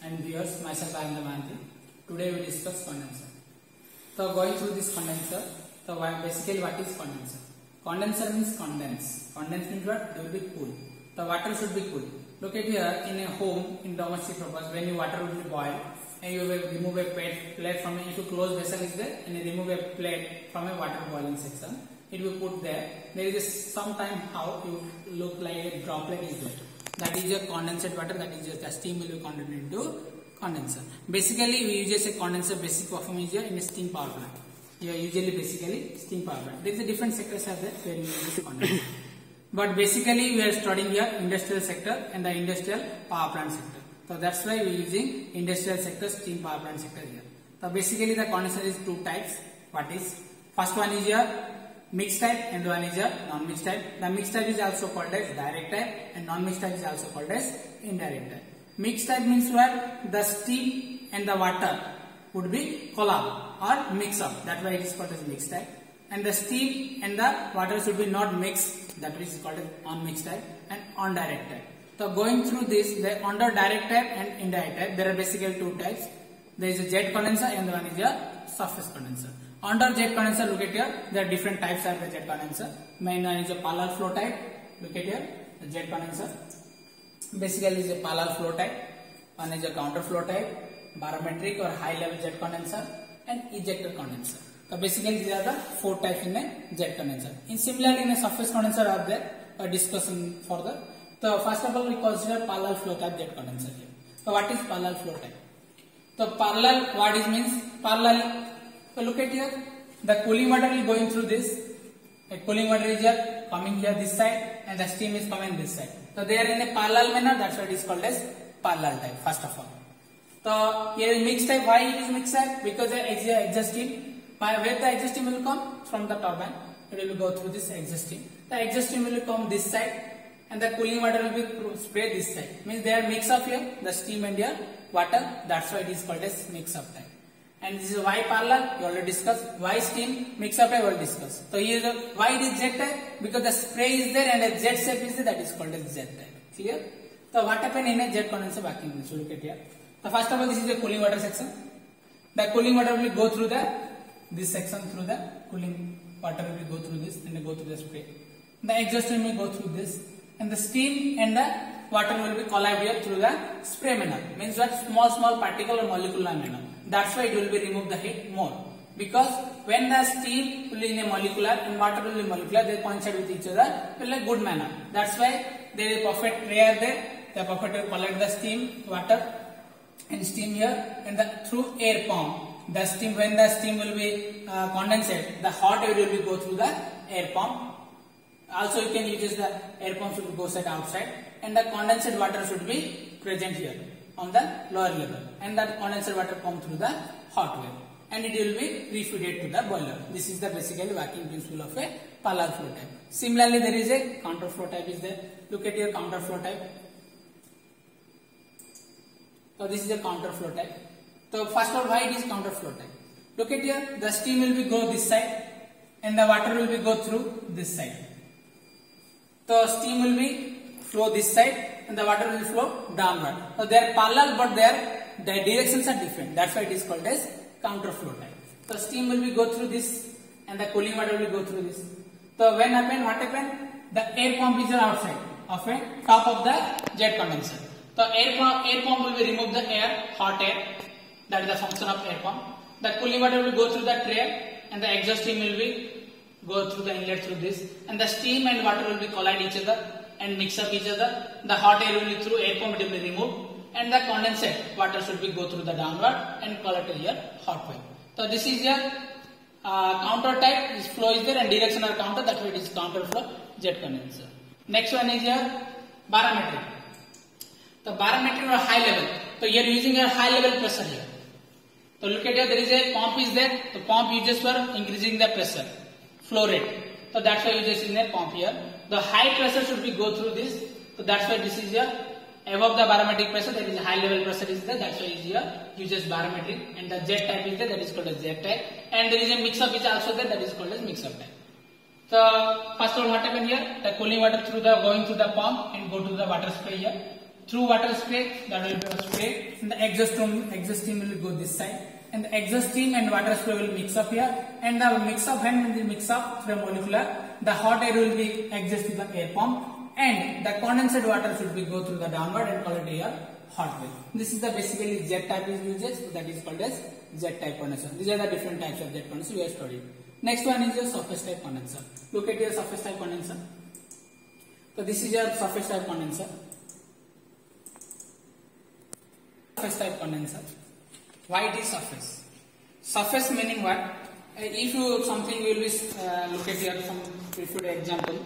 and viewers, myself Arvind Mahanti. Today we discuss condenser. So going through this condenser, so basically what is condenser? Condenser means condense. Condense means what? It will be cool. The water should be cool. Look at here in a home, in domestic purpose, when your water will be boiled and you will remove a plate from it. If a closed vessel is there and you remove a plate from a water boiling section, it will put there. There is sometime how you look like a droplet is there. That is your condensate water. That is your steam will be converted into condenser. Basically, we use a condenser. Basic perform is here in a steam power plant. You are usually basically steam power plant. There is a different sectors are there where we use condenser. But basically, we are studying here industrial sector and the industrial power plant sector. So that's why we are using industrial sector, steam power plant sector here. So basically, the condenser is two types. What is? First one is your mixed type and one is your non-mixed type. The mixed type is also called as direct type and non-mixed type is also called as indirect type. Mixed type means what? The steam and the water would be collab or mix up. That's why it is called as mixed type. And the steam and the water should be not mixed. That is called as on-mixed type and on-direct type. So going through this, the under direct type and indirect type, there are basically two types. There is a jet condenser and one is a surface condenser. Under jet condenser, look at here, there are different types of the jet condenser. Main one is a parallel flow type. Look at here, the jet condenser. Basically is a parallel flow type. One is a counter flow type, barometric or high level jet condenser and ejector condenser. So basically these are the four types in a jet condenser. Similarly in a surface condenser are there, discussing further. So first of all we consider parallel flow type jet condenser here. So what is parallel flow type? So parallel, what it means? Parallel, so look at here, the cooling water is going through this. A cooling water is here, coming here this side and the steam is coming this side. So they are in a parallel manner, that's why it is called as parallel type first of all. So here is mixed type. Why it is mixed type? Because the exhaust steam, where the exhaust steam will come from the turbine, it will go through this exhaust steam. The exhaust steam will come this side and the cooling water will be sprayed this side. Means they are mix up here, the steam and your water. That's why it is called as mix up type. And this is why parallel, you already discussed. Why steam, mix up type, we will discuss. So here is why it is jet type? Because the spray is there and a jet shape is there, that is called as jet type. Clear? So what happened in a jet condenser vacuum? So look at here. So first of all, this is the cooling water section. The cooling water will go through this section, through the cooling water will go through this and go through the spray. The exhaust stream will go through this and the steam and the water will be collide here through the spray manner. Means that small particle or molecular manner. That's why it will be remove the heat more. Because when the steam will be in a molecular and water will be molecular, they coincide with each other in a good manner. That's why there is perfect layer there. The perfect will collect the steam, water and steam here and through air pump. The steam, when the steam will be condensate, the hot air will be go through the air pump. Also you can use the air pump should go outside and the condensate water should be present here on the lower level and that condensate water come through the hot wave and it will be refeeded to the boiler. This is the basically working principle of a parallel flow type. Similarly there is a counter flow type is there. Look at your counter flow type. So this is a counter flow type. So first of all, why it is counter flow type? Look at here, the steam will be go this side and the water will be go through this side. So steam will be flow this side and the water will flow downward. So they are parallel but their directions are different. That's why it is called as counter flow type. So steam will be go through this and the cooling water will go through this. So when happen, what happen? The air pump is outside of a top of the jet condenser. So air pump will be remove the air, hot air. That is the function of air pump. The cooling water will go through the tray and the exhaust steam will be go through the inlet through this and the steam and water will be collide each other and mix up each other. The hot air will be through air pump, it will be removed and the condensate water should be go through the downward and collect here hot wave. So this is your counter type. This flow is there and direction are counter. That's why it is counter flow jet condenser. Next one is your barometric. The barometric or high level. So you are using a high level pressure here. So look at here, there is a pump is there. The pump uses for increasing the pressure, flow rate. So that's why you just in a pump here. The high pressure should be go through this. So that's why this is here. Above the barometric pressure, there is a high level pressure is there. That's why is here uses barometric. And the jet type is there. That is called as jet type. And there is a mix up is also there. That is called as mix up type. So first of all, what happened here? The cooling water through the going through the pump and go to the water spray here. Through water spray, that will be a spray, and the the exhaust steam will go this side, and the exhaust steam and water spray will mix up here, and the mix up, when the mix up through molecular, the hot air will be exhaust to the air pump, and the condensed water should be go through the downward and collect here hot way. This is the basically Z type is uses, that is called as Z type condenser. These are the different types of Z condenser we have studied. Next one is your surface type condenser. Look at your surface type condenser. So this is your surface type condenser. Surface type condenser. Why it is surface? Surface meaning what? If you something will be look at here some preferred example.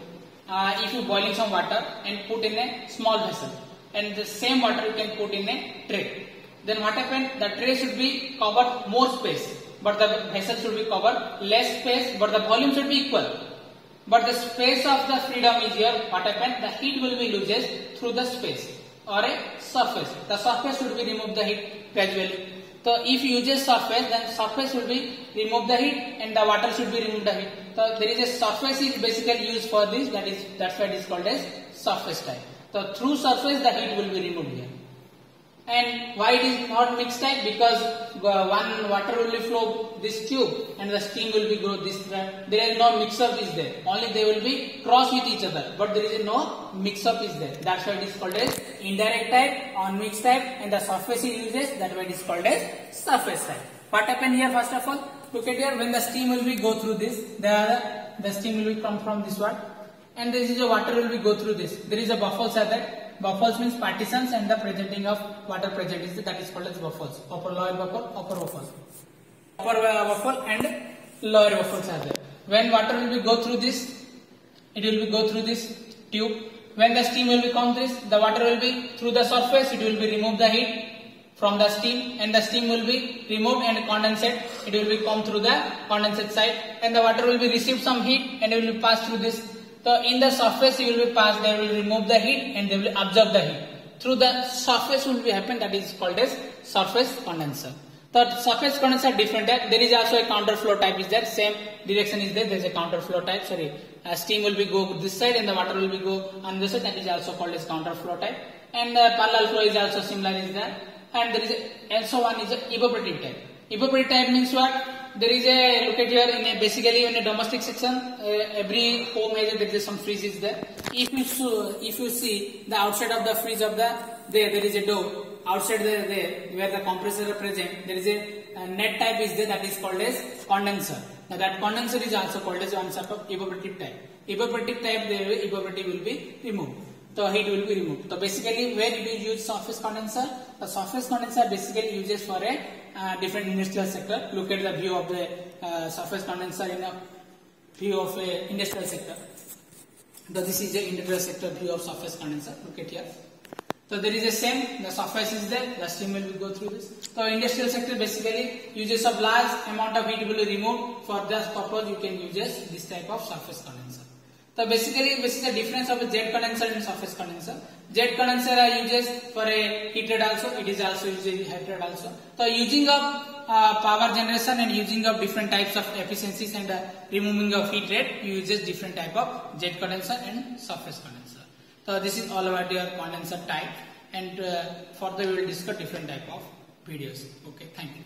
If you boiling some water and put in a small vessel, and the same water you can put in a tray, then what happens? The tray should be covered more space, but the vessel should be covered less space, but the volume should be equal. But the space of the freedom is here. What happens? The heat will be loses through the space or a surface. The surface should be remove the heat gradually. So if you use surface, then surface should be remove the heat and the water should be remove the heat. So there is a surface is basically used for this. That's why it is called as surface type. So through surface the heat will be removed here. And why it is not mixed type? Because one water will flow this tube and the steam will be go this way. There is no mix up is there. Only they will be cross with each other, but there is no mix up is there. That's why it is called as indirect type, on mixed type, and the surface is uses. That's why it is called as surface type. What happened here? First of all, look at here. When the steam will be go through this, the steam will be come from this one, and this is the water will be go through this. There is a buffers are there. Buffers means partitions, and the presenting of water present is that is called as buffers. Upper lower buffer, upper buffers. Upper buffer and lower buffers are there. When water will be go through this, it will be go through this tube. When the steam will be come this, the water will be through the surface. It will be remove the heat from the steam, and the steam will be removed and condensate. It will be come through the condensate side, and the water will be receive some heat and it will be pass through this. So in the surface you will be passed, they will remove the heat and they will absorb the heat. Through the surface will be happen, that is called as surface condenser. The surface condenser different type. There is also a counter flow type is there. Same direction is there. There is a counter flow type. Steam will be go this side and the water will be go on this side. That is also called as counter flow type. And parallel flow is also similar is there. And there is also one is a evaporative type. Evaporative type means what? There is a, look at here, in a basically in a domestic section, every home has there is some fridge is there. If you see the outside of the fridge of there is a door outside there where the compressor is present. There is a net type is there, that is called as condenser. Now that condenser is also called as one type of evaporative type. Evaporative type, the evaporative will be removed. So heat will be removed. So basically where you use surface condenser? The surface condenser basically uses for a different industrial sector. Look at the view of the surface condenser in a view of a industrial sector. So this is the industrial sector view of surface condenser. Look at here. So there is a same, the surface is there, the steam will go through this. So industrial sector basically uses of large amount of heat will be removed. For this purpose you can use this type of surface condenser. So basically this is the difference of a jet condenser and surface condenser. Jet condenser are uses for a heat rate also, it is also used in heat rate also. So using of power generation and using of different types of efficiencies and removing of heat rate, you uses different type of jet condenser and surface condenser. So this is all about your condenser type, and further we will discuss different type of videos. Okay, thank you.